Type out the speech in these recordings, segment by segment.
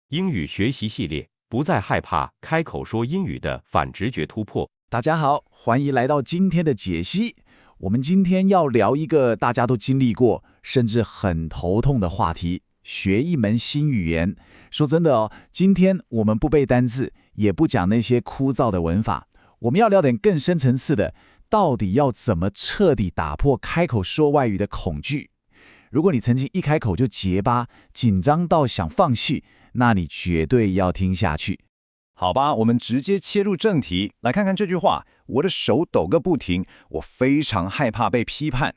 英语学习系列，不再害怕开口说英语的反直觉突破。大家好，欢迎来到今天的解析。我们今天要聊一个大家都经历过，甚至很头痛的话题——学一门新语言。说真的哦，今天我们不背单字，也不讲那些枯燥的文法，我们要聊点更深层次的，到底要怎么彻底打破开口说外语的恐惧。如果你曾经一开口就结巴，紧张到想放弃，那你绝对要听下去。好吧，我们直接切入正题，来看看这句话。我的手抖个不停，我非常害怕被批判。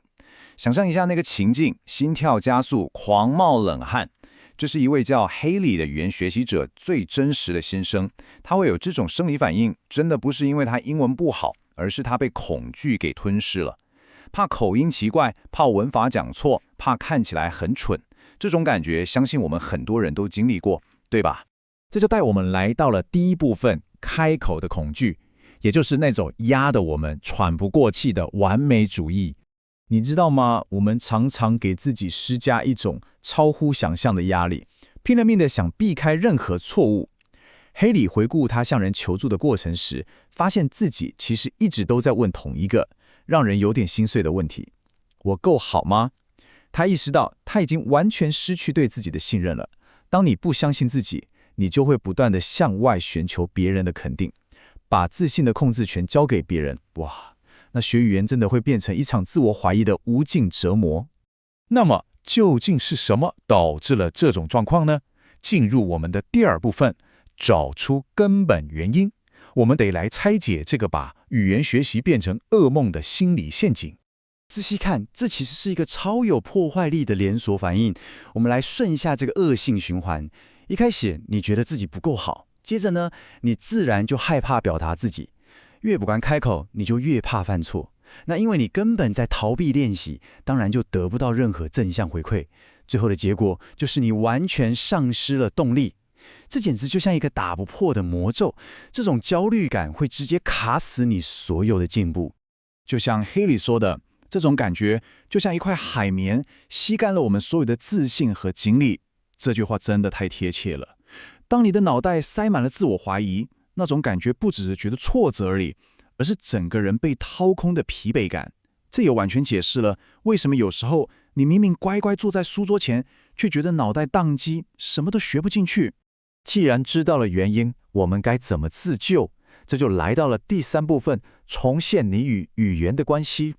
想象一下那个情境，心跳加速，狂冒冷汗。这是一位叫 Haley 的语言学习者最真实的心声。他会有这种生理反应，真的不是因为他英文不好，而是他被恐惧给吞噬了。怕口音奇怪，怕文法讲错，怕看起来很蠢。这种感觉，相信我们很多人都经历过，对吧？这就带我们来到了第一部分，开口的恐惧，也就是那种压得我们喘不过气的完美主义。你知道吗？我们常常给自己施加一种超乎想象的压力，拼了命的想避开任何错误。黑里回顾他向人求助的过程时，发现自己其实一直都在问同一个让人有点心碎的问题：我够好吗？他意识到他已经完全失去对自己的信任了。当你不相信自己，你就会不断地向外寻求别人的肯定，把自信的控制权交给别人。哇，那学语言真的会变成一场自我怀疑的无尽折磨。那么究竟是什么导致了这种状况呢？进入我们的第二部分，找出根本原因。我们得来拆解这个把语言学习变成噩梦的心理陷阱。仔细看，这其实是一个超有破坏力的连锁反应。我们来顺一下这个恶性循环。一开始你觉得自己不够好，接着呢，你自然就害怕表达自己，越不敢开口，你就越怕犯错。那因为你根本在逃避练习，当然就得不到任何正向回馈。最后的结果就是你完全丧失了动力。这简直就像一个打不破的魔咒，这种焦虑感会直接卡死你所有的进步。就像黑里说的，这种感觉就像一块海绵，吸干了我们所有的自信和精力。这句话真的太贴切了。当你的脑袋塞满了自我怀疑，那种感觉不只是觉得挫折而已，而是整个人被掏空的疲惫感。这也完全解释了为什么有时候你明明乖乖坐在书桌前，却觉得脑袋宕机，什么都学不进去。既然知道了原因，我们该怎么自救？这就来到了第三部分，重现你与语言的关系。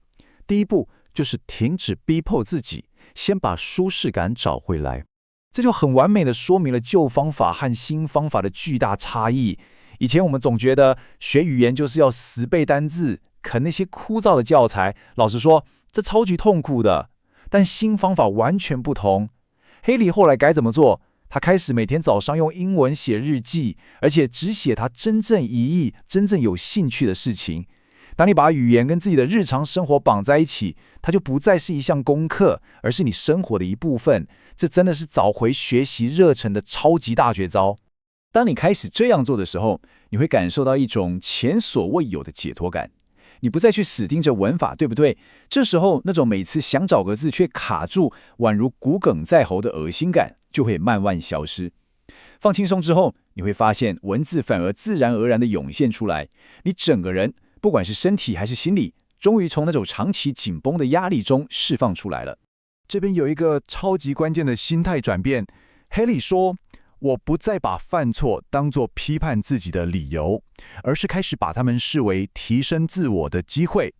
第一步就是停止逼迫自己，先把舒适感找回来。这就很完美的说明了旧方法和新方法的巨大差异。以前我们总觉得学语言就是要死背单字，啃那些枯燥的教材，老实说，这超级痛苦的。但新方法完全不同。黑里后来该怎么做？他开始每天早上用英文写日记，而且只写他真正意义、真正有兴趣的事情。当你把语言跟自己的日常生活绑在一起，它就不再是一项功课，而是你生活的一部分。这真的是找回学习热忱的超级大绝招。当你开始这样做的时候，你会感受到一种前所未有的解脱感。你不再去死盯着文法，对不对？这时候那种每次想找个字却卡住，宛如骨梗在喉的恶心感就会慢慢消失。放轻松之后，你会发现文字反而自然而然地涌现出来，你整个人不管是身体还是心理，终于从那种长期紧绷的压力中释放出来了。这边有一个超级关键的心态转变。黑里说，我不再把犯错当作批判自己的理由，而是开始把它们视为提升自我的机会。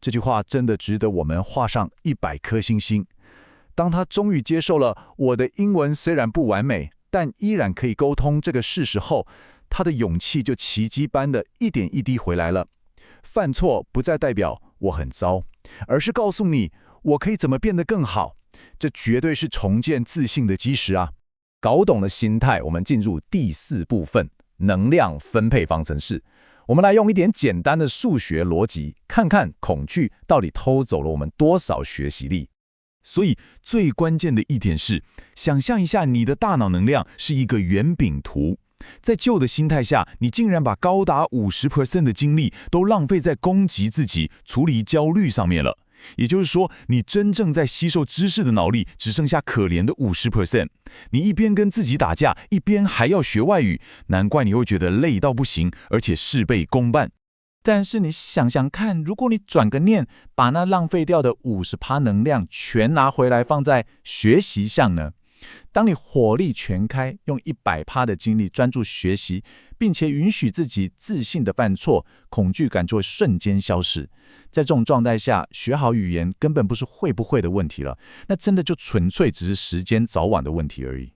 这句话真的值得我们画上100颗星星。当他终于接受了我的英文虽然不完美，但依然可以沟通这个事实后，他的勇气就奇迹般的一点一滴回来了。犯错不再代表我很糟，而是告诉你我可以怎么变得更好。这绝对是重建自信的基石啊！搞懂了心态，我们进入第4部分，能量分配方程式。我们来用一点简单的数学逻辑，看看恐惧到底偷走了我们多少学习力。所以最关键的一点是，想象一下你的大脑能量是一个圆饼图。在旧的心态下，你竟然把高达50% 的精力都浪费在攻击自己、处理焦虑上面了。也就是说，你真正在吸收知识的脑力只剩下可怜的50%。你一边跟自己打架，一边还要学外语，难怪你会觉得累到不行，而且事倍功半。但是你想想看，如果你转个念，把那浪费掉的50%能量全拿回来放在学习上呢？当你火力全开，用100%的精力专注学习，并且允许自己自信的犯错，恐惧感就会瞬间消失。在这种状态下，学好语言根本不是会不会的问题了，那真的就纯粹只是时间早晚的问题而已。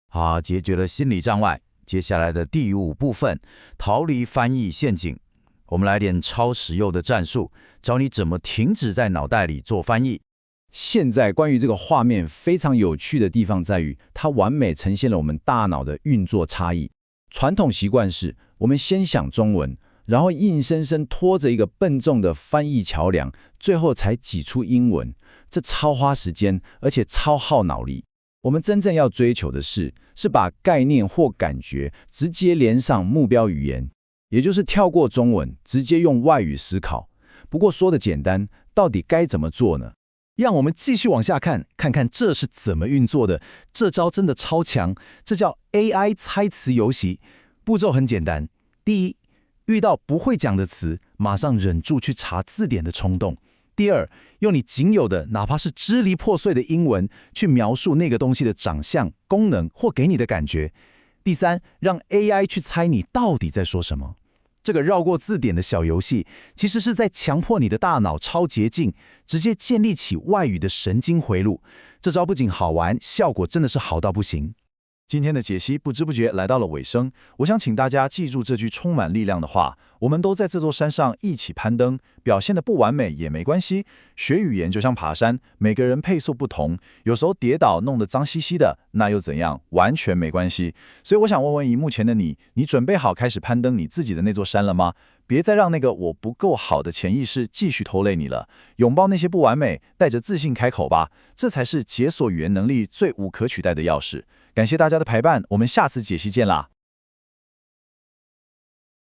好，解决了心理障碍，接下来的第5部分，逃离翻译陷阱。我们来点超实用的战术，教你怎么停止在脑袋里做翻译。现在关于这个画面非常有趣的地方在于，它完美呈现了我们大脑的运作差异。传统习惯是，我们先想中文，然后硬生生拖着一个笨重的翻译桥梁，最后才挤出英文。这超花时间，而且超耗脑力。我们真正要追求的是把概念或感觉直接连上目标语言，也就是跳过中文，直接用外语思考。不过说的简单，到底该怎么做呢？让我们继续往下看，看看这是怎么运作的。这招真的超强，这叫 AI 猜词游戏。步骤很简单：第一，遇到不会讲的词，马上忍住去查字典的冲动；第二，用你仅有的，哪怕是支离破碎的英文，去描述那个东西的长相、功能或给你的感觉；第三，让 AI 去猜你到底在说什么。这个绕过字典的小游戏，其实是在强迫你的大脑超捷径，直接建立起外语的神经回路。这招不仅好玩，效果真的是好到不行。今天的解析不知不觉来到了尾声，我想请大家记住这句充满力量的话：我们都在这座山上一起攀登，表现的不完美也没关系。学语言就像爬山，每个人配速不同，有时候跌倒弄得脏兮兮的，那又怎样？完全没关系。所以我想问问荧幕前的你，你准备好开始攀登你自己的那座山了吗？别再让那个我不够好的潜意识继续拖累你了。拥抱那些不完美，带着自信开口吧，这才是解锁语言能力最无可取代的钥匙。感谢大家的陪伴，我们下次解析见啦！